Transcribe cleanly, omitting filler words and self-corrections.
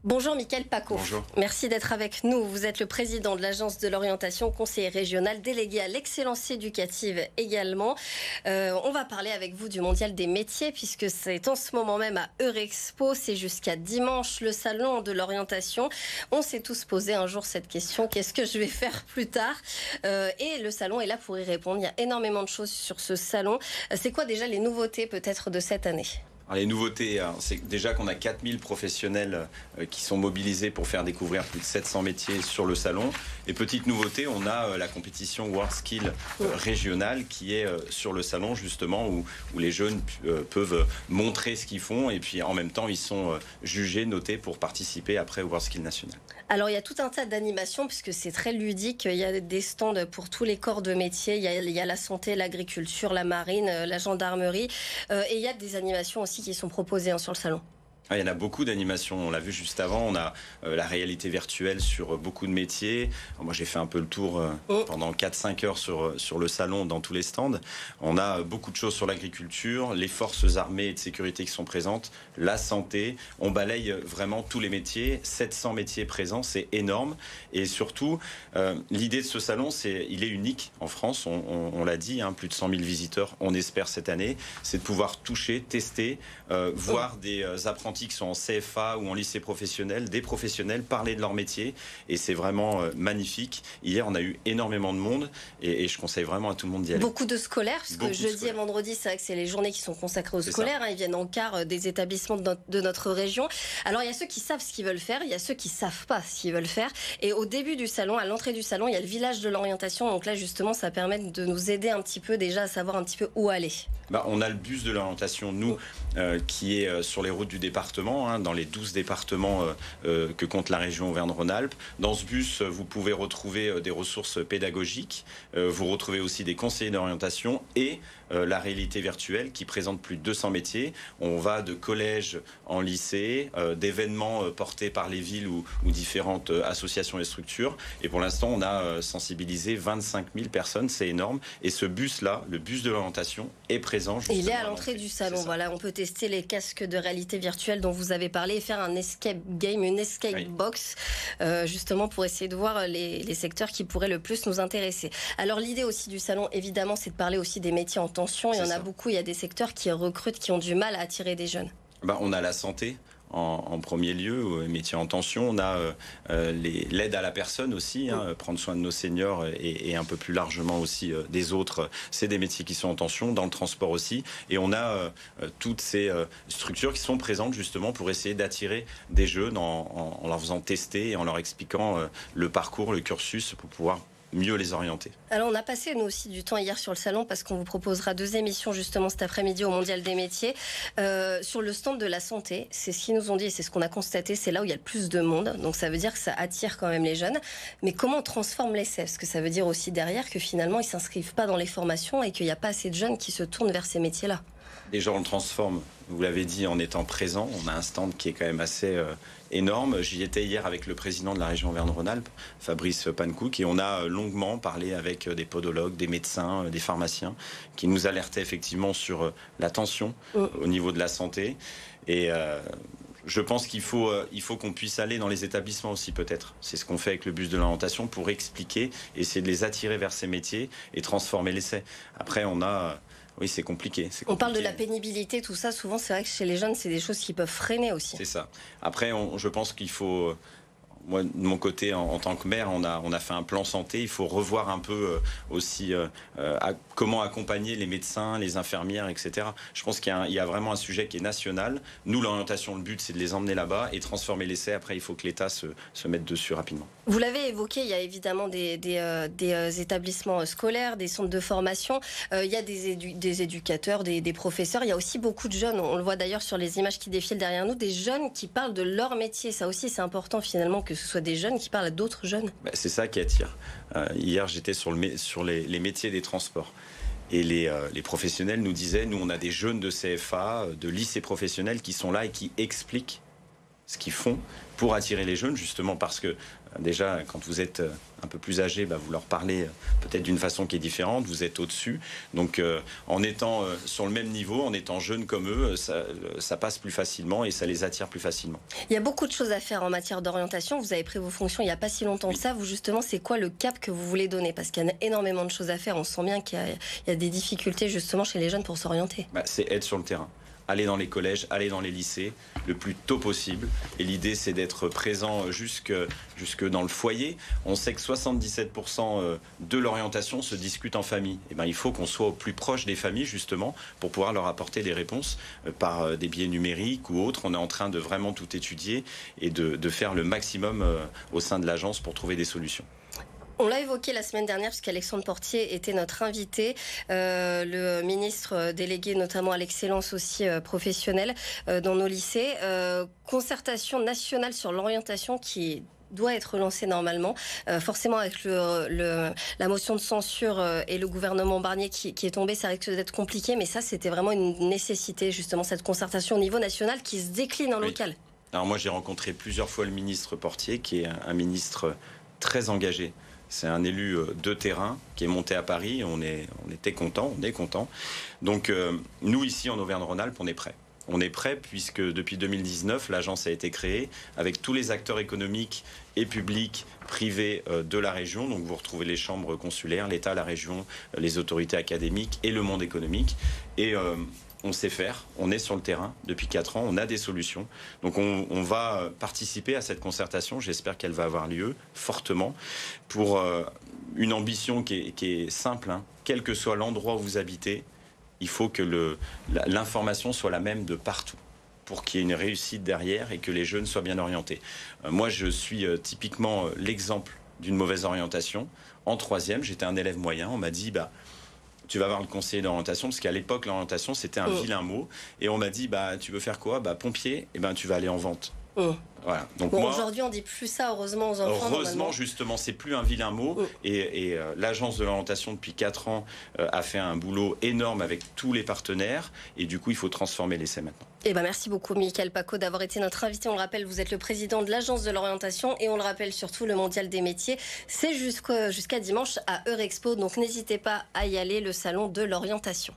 Bonjour Mickaël Paco. Bonjour. Merci d'être avec nous. Vous êtes le président de l'Agence de l'orientation, conseiller régional, délégué à l'excellence éducative également. On va parler avec vous du Mondial des métiers puisque c'est en ce moment même à Eurexpo. C'est jusqu'à dimanche le salon de l'orientation. On s'est tous posé un jour cette question, qu'est-ce que je vais faire plus tard? Et le salon est là pour y répondre. Il y a énormément de choses sur ce salon. C'est quoi déjà les nouveautés peut-être de cette année? Alors, les nouveautés, c'est déjà qu'on a 4000 professionnels qui sont mobilisés pour faire découvrir plus de 700 métiers sur le salon. Et petite nouveauté, on a la compétition WorldSkill régionale qui est sur le salon justement où les jeunes peuvent montrer ce qu'ils font et puis en même temps ils sont jugés, notés pour participer après au WorldSkill national. Alors il y a tout un tas d'animations puisque c'est très ludique, il y a des stands pour tous les corps de métier, il y a la santé, l'agriculture, la marine, la gendarmerie et il y a des animations aussi qui sont proposées sur le salon. Il y en a beaucoup d'animations, on l'a vu juste avant, on a la réalité virtuelle sur beaucoup de métiers. Moi j'ai fait un peu le tour pendant 4-5 heures sur le salon dans tous les stands. On a beaucoup de choses sur l'agriculture, les forces armées et de sécurité qui sont présentes, la santé, on balaye vraiment tous les métiers, 700 métiers présents, c'est énorme. Et surtout, l'idée de ce salon, il est unique en France, on l'a dit, plus de 100 000 visiteurs, on espère cette année, c'est de pouvoir toucher, tester, voir des apprentis qui sont en CFA ou en lycée professionnel, des professionnels parler de leur métier et c'est vraiment magnifique. Hier on a eu énormément de monde et je conseille vraiment à tout le monde d'y aller. Beaucoup de scolaires, parce que jeudi et vendredi c'est vrai que c'est les journées qui sont consacrées aux scolaires, ils viennent en quart des établissements de notre région. Alors il y a ceux qui savent ce qu'ils veulent faire, il y a ceux qui savent pas ce qu'ils veulent faire et au début du salon, à l'entrée du salon, il y a le village de l'orientation, donc là justement ça permet de nous aider un petit peu déjà à savoir un petit peu où aller. On a le bus de l'orientation, nous, qui est sur les routes du département, dans les 12 départements que compte la région Auvergne-Rhône-Alpes. Dans ce bus, vous pouvez retrouver des ressources pédagogiques, vous retrouvez aussi des conseillers d'orientation et la réalité virtuelle qui présente plus de 200 métiers. On va de collège en lycée, d'événements portés par les villes ou différentes associations et structures. Et pour l'instant, on a sensibilisé 25 000 personnes, c'est énorme. Et ce bus-là, le bus de l'orientation, est présent. Et il est à l'entrée du salon. Voilà, on peut tester les casques de réalité virtuelle dont vous avez parlé et faire un escape game, une escape box, justement pour essayer de voir les secteurs qui pourraient le plus nous intéresser. Alors l'idée aussi du salon, évidemment, c'est de parler aussi des métiers en tension. Il y en a beaucoup, il y a des secteurs qui recrutent, qui ont du mal à attirer des jeunes. On a la santé. En premier lieu, métiers en tension, on a l'aide à la personne aussi, prendre soin de nos seniors et un peu plus largement aussi des autres. C'est des métiers qui sont en tension, dans le transport aussi. Et on a toutes ces structures qui sont présentes justement pour essayer d'attirer des jeunes en leur faisant tester et en leur expliquant le parcours, le cursus pour pouvoir mieux les orienter. Alors on a passé nous aussi du temps hier sur le salon parce qu'on vous proposera 2 émissions justement cet après-midi au Mondial des métiers sur le stand de la santé. C'est ce qu'ils nous ont dit et c'est ce qu'on a constaté, c'est là où il y a le plus de monde, donc ça veut dire que ça attire quand même les jeunes. Mais comment on transforme l'essai? Parce que ça veut dire aussi derrière que finalement ils s'inscrivent pas dans les formations et qu'il n'y a pas assez de jeunes qui se tournent vers ces métiers-là. Déjà on le transforme, vous l'avez dit, en étant présent. On a un stand qui est quand même assez énorme. J'y étais hier avec le président de la région Auvergne-Rhône-Alpes, Fabrice Pankouk, et on a longuement parlé avec des podologues, des médecins, des pharmaciens, qui nous alertaient effectivement sur la tension au niveau de la santé. Et je pense qu'il faut qu'on puisse aller dans les établissements aussi peut-être. C'est ce qu'on fait avec le bus de l'orientation pour expliquer, essayer de les attirer vers ces métiers et transformer l'essai. Après, on a... Oui, c'est compliqué. On parle de la pénibilité, tout ça. Souvent, c'est vrai que chez les jeunes, c'est des choses qui peuvent freiner aussi. C'est ça. Après, je pense qu'il faut... Moi, de mon côté, en tant que maire, on a fait un plan santé. Il faut revoir un peu aussi comment accompagner les médecins, les infirmières, etc. Je pense qu'il y a vraiment un sujet qui est national. Nous, l'orientation, le but, c'est de les emmener là-bas et transformer l'essai. Après, il faut que l'État se mette dessus rapidement. Vous l'avez évoqué, il y a évidemment des établissements scolaires, des centres de formation. Il y a des éducateurs, des professeurs. Il y a aussi beaucoup de jeunes. On le voit d'ailleurs sur les images qui défilent derrière nous. Des jeunes qui parlent de leur métier. Ça aussi, c'est important finalement que ce soit des jeunes qui parlent à d'autres jeunes. C'est ça qui attire. Hier, j'étais sur les métiers des transports. Et les professionnels nous disaient, nous, on a des jeunes de CFA, de lycées professionnels qui sont là et qui expliquent ce qu'ils font pour attirer les jeunes, justement parce que déjà, quand vous êtes un peu plus âgé, vous leur parlez peut-être d'une façon qui est différente, vous êtes au-dessus. Donc en étant sur le même niveau, en étant jeune comme eux, ça passe plus facilement et ça les attire plus facilement. Il y a beaucoup de choses à faire en matière d'orientation. Vous avez pris vos fonctions il n'y a pas si longtemps que ça. Vous, justement, c'est quoi le cap que vous voulez donner? Parce qu'il y a énormément de choses à faire. On sent bien qu'il y a des difficultés justement chez les jeunes pour s'orienter. C'est être sur le terrain. Aller dans les collèges, aller dans les lycées le plus tôt possible. Et l'idée, c'est d'être présent jusque dans le foyer. On sait que 77% de l'orientation se discute en famille. Il faut qu'on soit au plus proche des familles, justement, pour pouvoir leur apporter des réponses par des biais numériques ou autres. On est en train de vraiment tout étudier et de faire le maximum au sein de l'agence pour trouver des solutions. On l'a évoqué la semaine dernière puisqu'Alexandre Portier était notre invité, le ministre délégué notamment à l'excellence aussi professionnelle dans nos lycées. Concertation nationale sur l'orientation qui doit être lancée normalement, forcément avec la motion de censure et le gouvernement Barnier qui est tombé, ça risque d'être compliqué, mais ça c'était vraiment une nécessité justement, cette concertation au niveau national qui se décline en local. Alors moi j'ai rencontré plusieurs fois le ministre Portier qui est un ministre très engagé. C'est un élu de terrain qui est monté à Paris. On est content. Donc nous, ici en Auvergne-Rhône-Alpes, on est prêts. On est prêts puisque depuis 2019, l'agence a été créée avec tous les acteurs économiques et publics, privés de la région. Donc vous retrouvez les chambres consulaires, l'État, la région, les autorités académiques et le monde économique. Et on sait faire, on est sur le terrain depuis 4 ans, on a des solutions. Donc on va participer à cette concertation, j'espère qu'elle va avoir lieu fortement, pour une ambition qui est simple, quel que soit l'endroit où vous habitez, il faut que l'information soit la même de partout, pour qu'il y ait une réussite derrière et que les jeunes soient bien orientés. Moi, je suis typiquement l'exemple d'une mauvaise orientation. En 3e, j'étais un élève moyen, on m'a dit... tu vas voir le conseiller d'orientation, parce qu'à l'époque, l'orientation, c'était un vilain mot. Et on m'a dit, tu veux faire quoi? Pompier, tu vas aller en vente. Voilà. Donc aujourd'hui, on dit plus ça, heureusement, aux enfants. Heureusement, justement, c'est plus un vilain mot. Et l'agence de l'orientation, depuis 4 ans, a fait un boulot énorme avec tous les partenaires. Et du coup, il faut transformer l'essai maintenant. Merci beaucoup, Mickaël Pacaud, d'avoir été notre invité. On le rappelle, vous êtes le président de l'agence de l'orientation. Et on le rappelle surtout, le mondial des métiers, c'est jusqu'à dimanche à Eurexpo. Donc n'hésitez pas à y aller, le salon de l'orientation.